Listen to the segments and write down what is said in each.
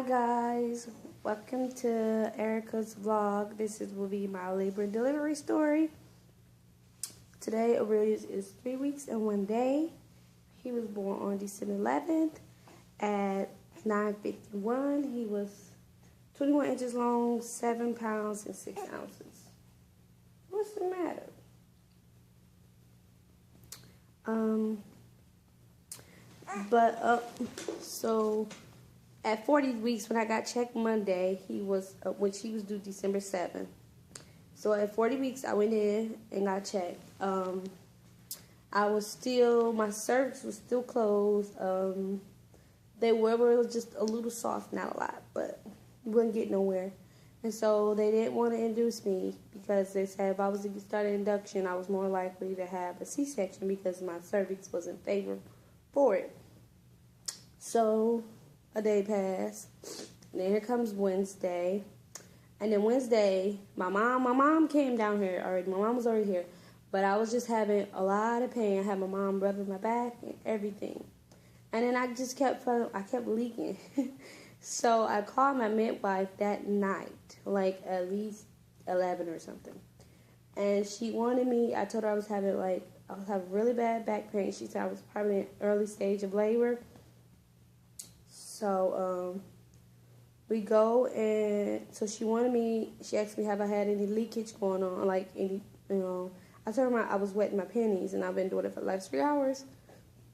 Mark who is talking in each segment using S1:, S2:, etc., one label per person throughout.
S1: guys, welcome to Erica's vlog. Will be my labor and delivery story. Today, Arealyus is 3 weeks and 1 day. He was born on December 11th at 9:51. He was 21 inches long, 7 pounds and 6 ounces. What's the matter? So at 40 weeks, when I got checked Monday, which he was due December 7th. So at 40 weeks, I went in and got checked. My cervix was still closed. They were just a little soft, not a lot, but we wouldn't get nowhere. And so they didn't want to induce me because they said if I was to start an induction, I was more likely to have a C-section because my cervix wasn't favored for it. So a day passed, and then here comes Wednesday. And then Wednesday, my mom came down here already. My mom was already here, but I was just having a lot of pain. I had my mom rubbing my back and everything. And then I just kept leaking. So I called my midwife that night, like at least 11 or something. And she wanted me, I told her I was having really bad back pain. She said I was probably in an early stage of labor. So we go, and so she asked me have I had any leakage going on, like any, I told her I was wetting my panties, and I've been doing it for the last 3 hours.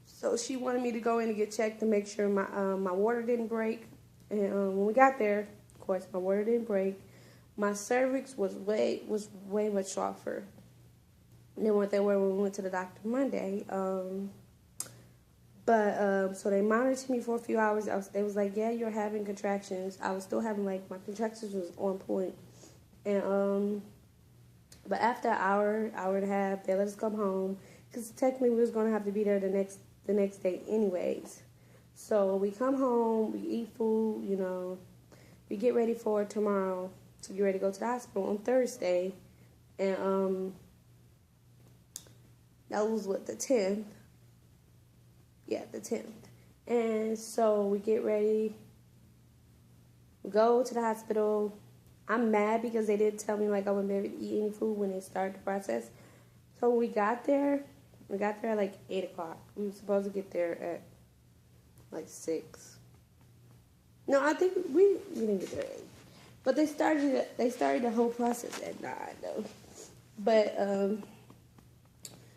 S1: So she wanted me to go in and get checked to make sure my water didn't break. And when we got there, of course, my water didn't break. My cervix was way much softer than what they were when we went to the doctor Monday. So they monitored me for a few hours. They was like, yeah, you're having contractions. I was still having, my contractions was on point. And, but after an hour and a half, they let us come home. Because technically we was going to have to be there the next day anyways. So we come home, we eat food, we get ready for tomorrow to get ready to go to the hospital on Thursday. And, that was the 10th. Yeah, the 10th. And so we get ready, we go to the hospital. I'm mad because they didn't tell me I wouldn't be able to eat any food when they started the process. So we got there at 8 o'clock. We were supposed to get there at 6. No, I think we didn't get there at 8. But they started the whole process at 9 though. But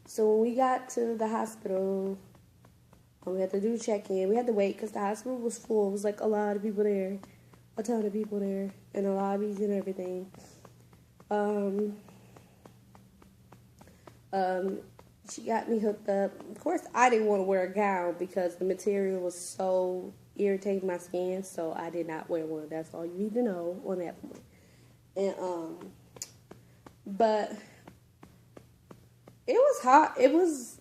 S1: so when we got to the hospital, we had to do check-in. We had to wait because the hospital was full. It was a lot of people there, a ton of people there, in the lobbies and everything. She got me hooked up. Of course, I didn't want to wear a gown because the material was so irritating my skin, so I did not wear one. That's all you need to know on that point. And but it was hot. It was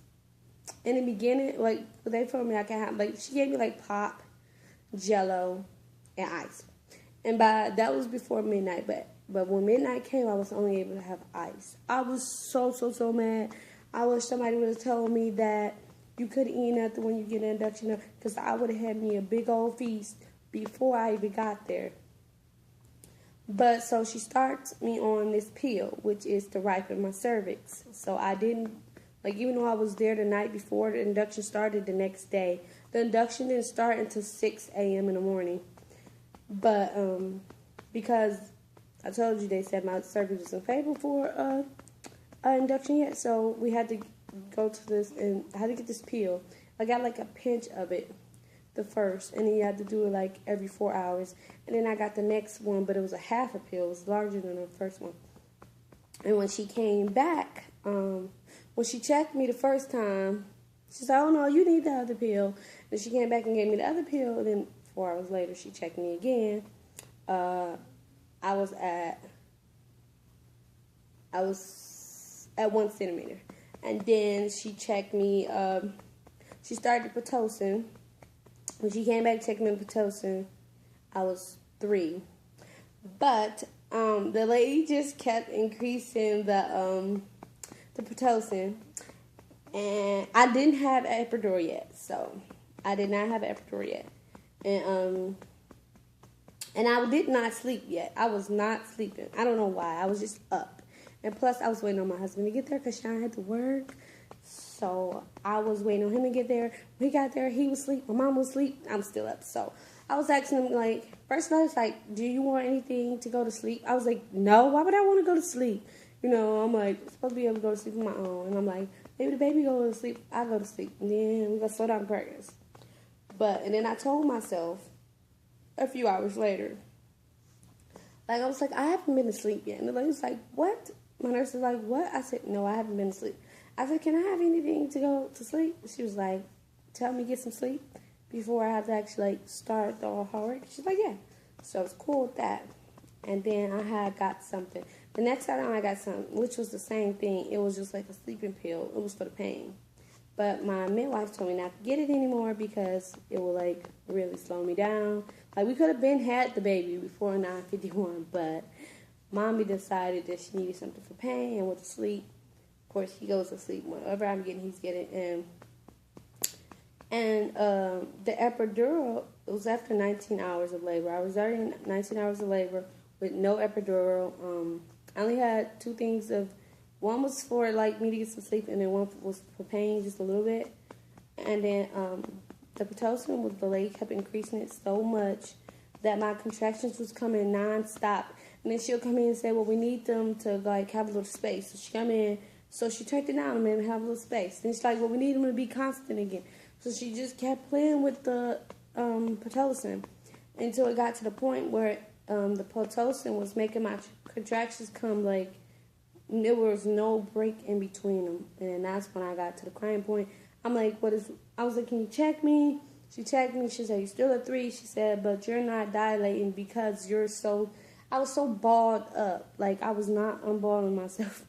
S1: in the beginning, they told me I can't have, she gave me pop, Jello, and ice. And that was before midnight, but when midnight came, I was only able to have ice. I was so mad. I wish somebody would have told me that you couldn't eat nothing when you get an induction, because I would have had me a big old feast before I even got there. But so she starts me on this pill, which is to ripen my cervix. So I didn't, even though I was there the night before the induction started the next day, the induction didn't start until 6 a.m. in the morning. But because I told you they said my cervix wasn't favorable for induction yet, so we had to go to this, and I had to get this pill. I got a pinch of it, the first, and then you had to do it every 4 hours. And then I got the next one, but it was a half a pill. It was larger than the first one. And when she came back, when she checked me the first time, she said, oh no, you need the other pill. And she came back and gave me the other pill, and then 4 hours later she checked me again. I was at 1 centimeter. And then she checked me, she started Pitocin. When she came back checking me Pitocin, I was 3. But the lady just kept increasing the Pitocin. And I didn't have an epidural yet, so I did not have an epidural yet. And And I did not sleep yet. I was not sleeping. I don't know why. I was just up. And plus, I was waiting on my husband to get there because Sean had to work. So I was waiting on him to get there. When he got there, he was asleep. My mom was asleep. I'm still up. So I was asking him, like, first I was like, do you want anything to go to sleep? I was like, no. Why would I want to go to sleep? You know, I'm like, I'm supposed to be able to go to sleep on my own. And I'm like, maybe the baby go to sleep. I go to sleep. And then we're going to slow down the progress. And then I told myself a few hours later, like, I was like, I haven't been to sleep yet. And the lady was like, what? My nurse was like, what? I said, no, I haven't been to sleep. I said, can I have anything to go to sleep? She was like, tell me to get some sleep before I have to actually, like, start the hard work. She's like, yeah. So I was cool with that. And then I had got something. The next time I got something, which was the same thing. It was just like a sleeping pill. It was for the pain. But my midwife told me not to get it anymore because it will, like, really slow me down. Like, we could have had the baby before 9:51, but Mommy decided that she needed something for pain and went to sleep. Of course, he goes to sleep. Whatever I'm getting, he's getting. And the epidural, it was after 19 hours of labor. I was already in 19 hours of labor with no epidural. I only had two things of, one was for, like, me to get some sleep, and then one was for pain, just a little bit. And then the Pitocin, the lady kept increasing it so much that my contractions was coming nonstop. And then she'll come in and say, well, we need them to, like, have a little space. So she come in, so she turned it down and made them have a little space. Then she's like, well, we need them to be constant again. So she just kept playing with the Pitocin until it got to the point where the Pitocin was making my contractions come, like, there was no break in between them. And that's when I got to the crying point. I'm like, I was like, can you check me? She checked me. She said, you're still at 3. She said, but you're not dilating because I was so balled up. Like, I was not unballing myself.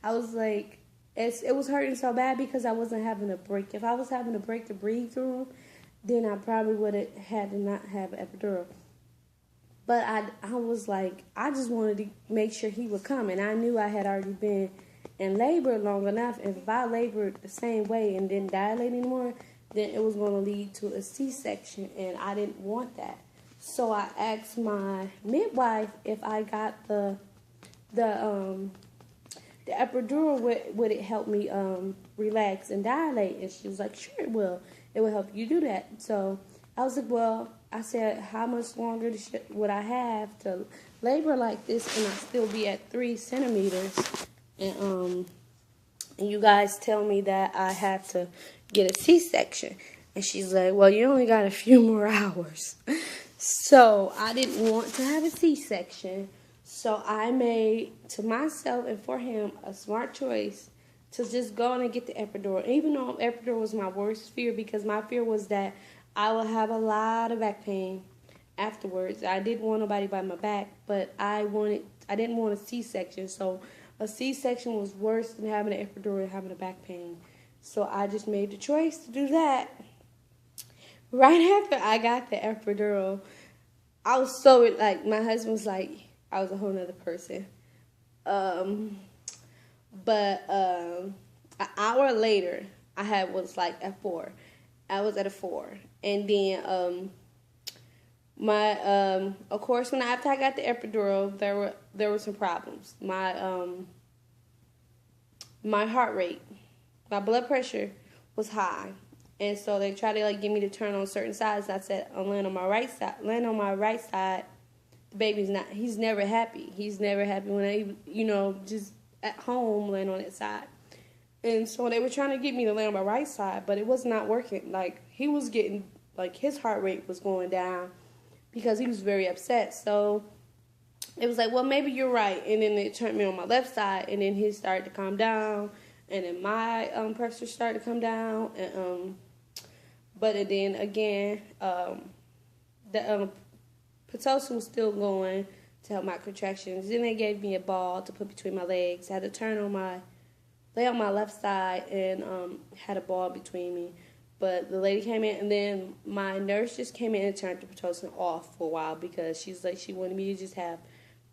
S1: I was like, it was hurting so bad because I wasn't having a break. If I was having a break to breathe through them, then I probably would have had to not have an epidural. But I was like, I just wanted to make sure he would come. And I knew I had already been in labor long enough. And if I labored the same way and didn't dilate anymore, then it was going to lead to a C-section. And I didn't want that. So I asked my midwife if I got the epidural, would it help me relax and dilate? And she was like, sure it will. It will help you do that. So I was like, well, I said, how much longer would I have to labor like this and I still be at 3 centimeters? And you guys tell me that I have to get a C-section. And she's like, well, you only got a few more hours. So I didn't want to have a C-section. So I made, to myself and for him, a smart choice to just go on and get the epidural. Even though epidural was my worst fear, because my fear was that I would have a lot of back pain afterwards. I didn't want nobody by my back, but I didn't want a C-section. So a C-section was worse than having an epidural and having a back pain. So I just made the choice to do that. Right after I got the epidural, I was so, like, my husband was like, I was a whole nother person. But an hour later, was like at 4. I was at a 4. And then, of course, after I got the epidural, there were some problems. My heart rate, my blood pressure was high. And so they tried to, like, get me to turn on certain sides. I said, I'm laying on my right side. Laying on my right side, the baby's not, he's never happy. He's never happy when I, just at home laying on that side. And so they were trying to get me to lay on my right side, but it was not working. Like, he was getting, like, his heart rate was going down because he was very upset. So it was like, well, maybe you're right. And then they turned me on my left side, and then his started to calm down. And then my pressure started to come down. And but then again, the Pitocin was still going to help my contractions. Then they gave me a ball to put between my legs. I had to lay on my left side and had a ball between me. But the lady came in, and then my nurse just came in and turned the Pitocin off for a while because she's like, she wanted me to just have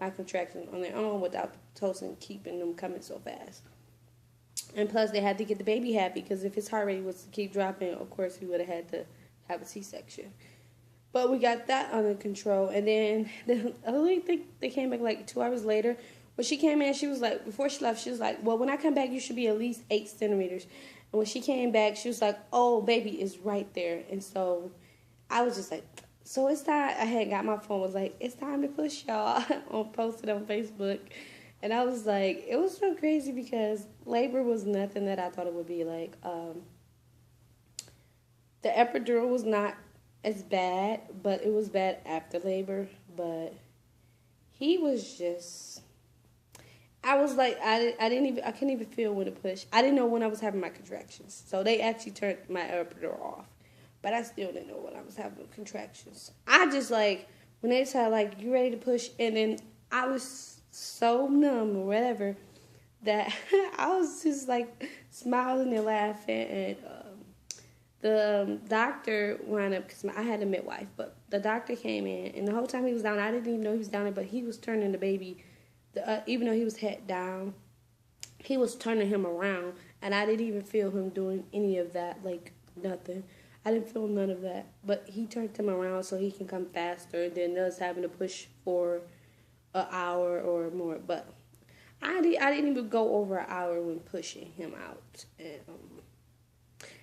S1: my contractions on their own without the Pitocin keeping them coming so fast. And plus, they had to get the baby happy because if his heart rate was to keep dropping, of course, he would have had to have a C-section. But we got that under control. And then I really think they came back like 2 hours later. When she came in, she was like, before she left, she was like, well, when I come back, you should be at least 8 centimeters. And when she came back, she was like, oh, baby is right there. And so I was just like, so it's time. I had got my phone, was like, it's time to push y'all. Posted on Facebook. And I was like, it was so crazy because labor was nothing that I thought it would be. Like, the epidural was not as bad, but it was bad after labor. But he was just, I was like, I couldn't even feel when to push. I didn't know when I was having my contractions. So they actually turned my epidural off. But I still didn't know when I was having contractions. I just like, when they said like, you ready to push? And then I was so numb or whatever that I was just like smiling and laughing. And the doctor wound up, because I had a midwife, but the doctor came in. And the whole time he was down, I didn't even know he was down there, but he was turning the baby, even though he was head down, he was turning him around. And I didn't even feel him doing any of that, like nothing. I didn't feel none of that, but he turned him around so he can come faster than us having to push for an hour or more. But I didn't even go over an hour when pushing him out. And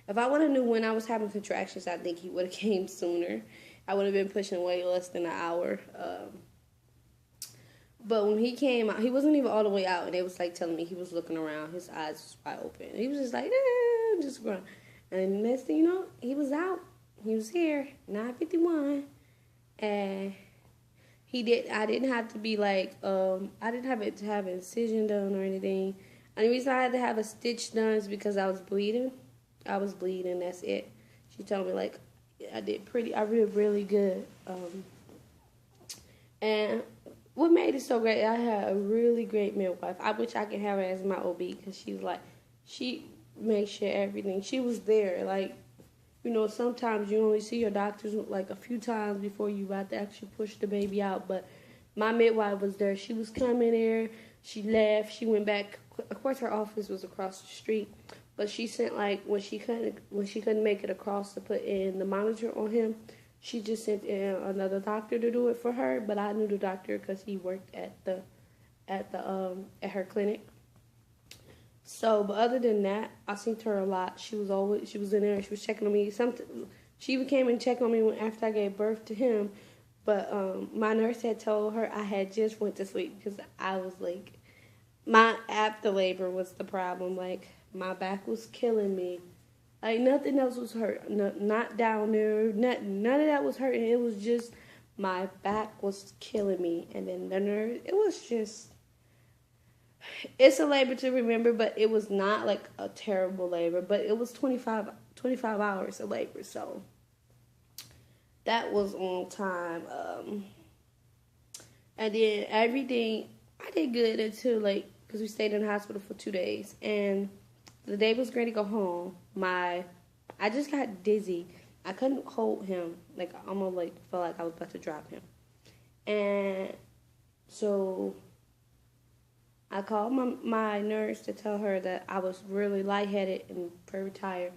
S1: if I would have knew when I was having contractions, I think he would have came sooner. I would have been pushing way less than an hour. But when he came out, he wasn't even all the way out, and it was like telling me he was looking around. His eyes was wide open. He was just like, just growing. And next thing you know, he was out. He was here, 9:51, and I didn't have to be like, I didn't have to have an incision done or anything. And the reason I had to have a stitch done is because I was bleeding. That's it. She told me like, I did really good. And what made it so great, I had a really great midwife. I wish I could have her as my OB, because she make sure everything. She was there. Like, you know, sometimes you only see your doctors like a few times before you about to actually push the baby out. But my midwife was there. She was coming there. She left. She went back. Of course, her office was across the street. But she sent, like, when she couldn't make it across to put in the monitor on him, she just sent in another doctor to do it for her. But I knew the doctor because he worked at her clinic. So, but other than that, I seen her a lot. She was in there. She was checking on me. She even came and checked on me after I gave birth to him. But my nurse had told her I had just went to sleep because I was like, my after labor was the problem. Like, my back was killing me. Like, nothing else was hurt. Not down there. None of that was hurting. It was just my back was killing me. And then the nurse, it was just, it's a labor to remember, but it was not like a terrible labor. But it was 25 hours of labor, so that was on time. And then everything, I did good until, like, because we stayed in the hospital for 2 days. And the day was ready to go home. I just got dizzy. I couldn't hold him. Like, I almost like felt like I was about to drop him. And so I called my nurse to tell her that I was really lightheaded and very tired.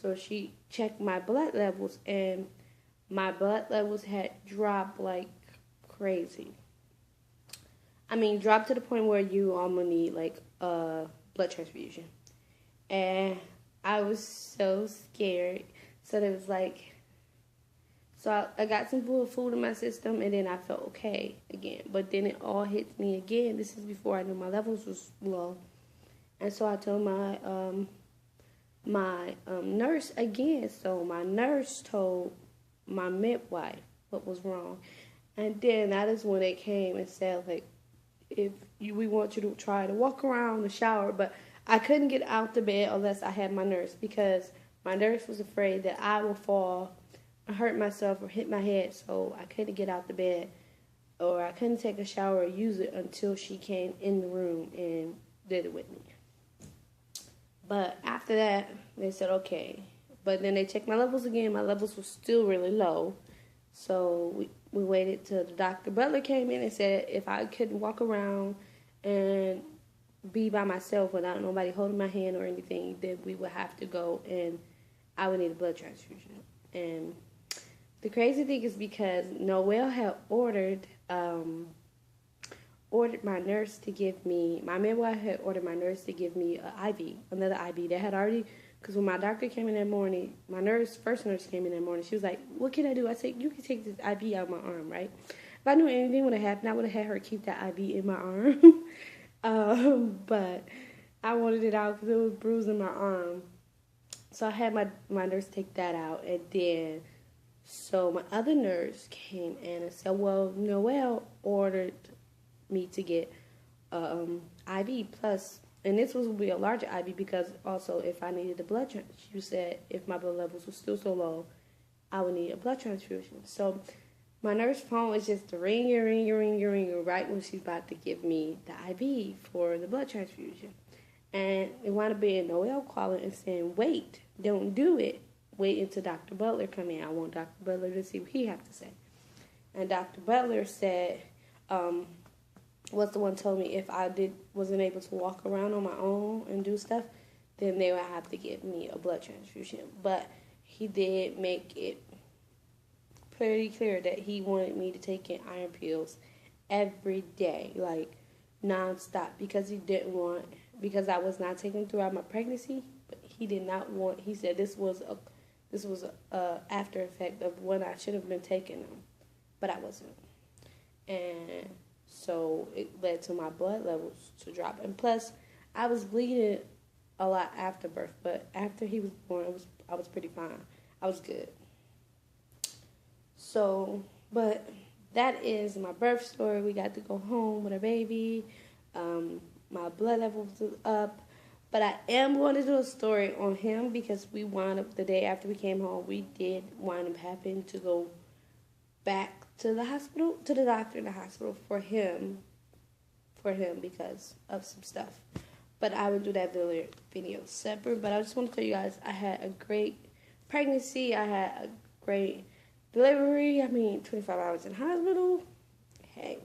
S1: So she checked my blood levels, and my blood levels had dropped like crazy. I mean, dropped to the point where you almost need like a blood transfusion. And I was so scared. So it was like, so I got some food in my system, and then I felt okay again. But then it all hit me again. This is before I knew my levels was low. And so I told my nurse again. So my nurse told my midwife what was wrong. And then that is when they came and said, like, we want you to try to walk around the shower. But I couldn't get out the bed unless I had my nurse, because my nurse was afraid that I would fall, hurt myself, or hit my head. So I couldn't get out the bed, or I couldn't take a shower or use it until she came in the room and did it with me. But after that, they said, okay. But then they checked my levels again. My levels were still really low. So we waited till the Dr. Butler came in and said if I couldn't walk around and be by myself without nobody holding my hand or anything, then we would have to go and I would need a blood transfusion. And the crazy thing is because Noel had ordered my nurse to give me, my midwife had ordered my nurse to give me an IV, another IV. They had already, because when my doctor came in that morning, my first nurse came in that morning, she was like, what can I do? I said, you can take this IV out of my arm, right? If I knew anything would have happened, I would have had her keep that IV in my arm. But I wanted it out because it was bruising my arm. So I had my nurse take that out, and then, so my other nurse came in and said, well, Noel ordered me to get IV plus, and this was be a larger IV because also if I needed a blood transfusion, she said if my blood levels were still so low, I would need a blood transfusion. So my nurse phone was just ringing right when she's about to give me the IV for the blood transfusion. And it wound up being Noel calling and saying, wait, don't do it. Wait until Dr. Butler come in. I want Dr. Butler to see what he have to say. And Dr. Butler said, was the one told me if I wasn't able to walk around on my own and do stuff, then they would have to give me a blood transfusion. But he did make it pretty clear that he wanted me to take in iron pills every day, like nonstop, because because I was not taking them throughout my pregnancy, but he did not want. He said this was a after effect of when I should have been taking them, but I wasn't, and so it led to my blood levels to drop. And plus, I was bleeding a lot after birth, but after he was born, I was pretty fine. I was good. So, but that is my birth story. We got to go home with a baby. My blood levels was up. But I am going to do a story on him because we wound up, the day after we came home, we did wind up having to go back to the hospital, to the doctor in the hospital for him because of some stuff. But I will do that video separate. But I just want to tell you guys, I had a great pregnancy. I had a great delivery. 25 hours in hospital. Hey.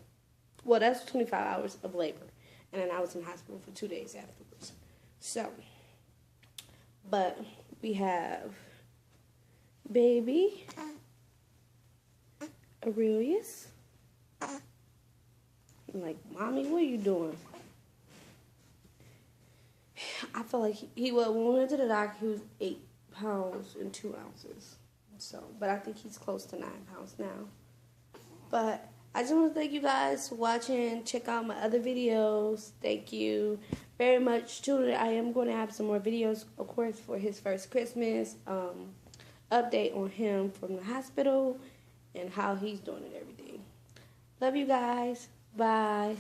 S1: Well, that's 25 hours of labor. And then I was in hospital for 2 days afterwards. So, but we have baby Arealyus. I'm like, Mommy, what are you doing? I felt like when we went to the doctor, he was 8 pounds and 2 ounces. So, but I think he's close to 9 pounds now. But I just want to thank you guys for watching. Check out my other videos. Thank you very much. Too, I am going to have some more videos, of course, for his first Christmas. Update on him from the hospital and how he's doing and everything. Love you guys. Bye.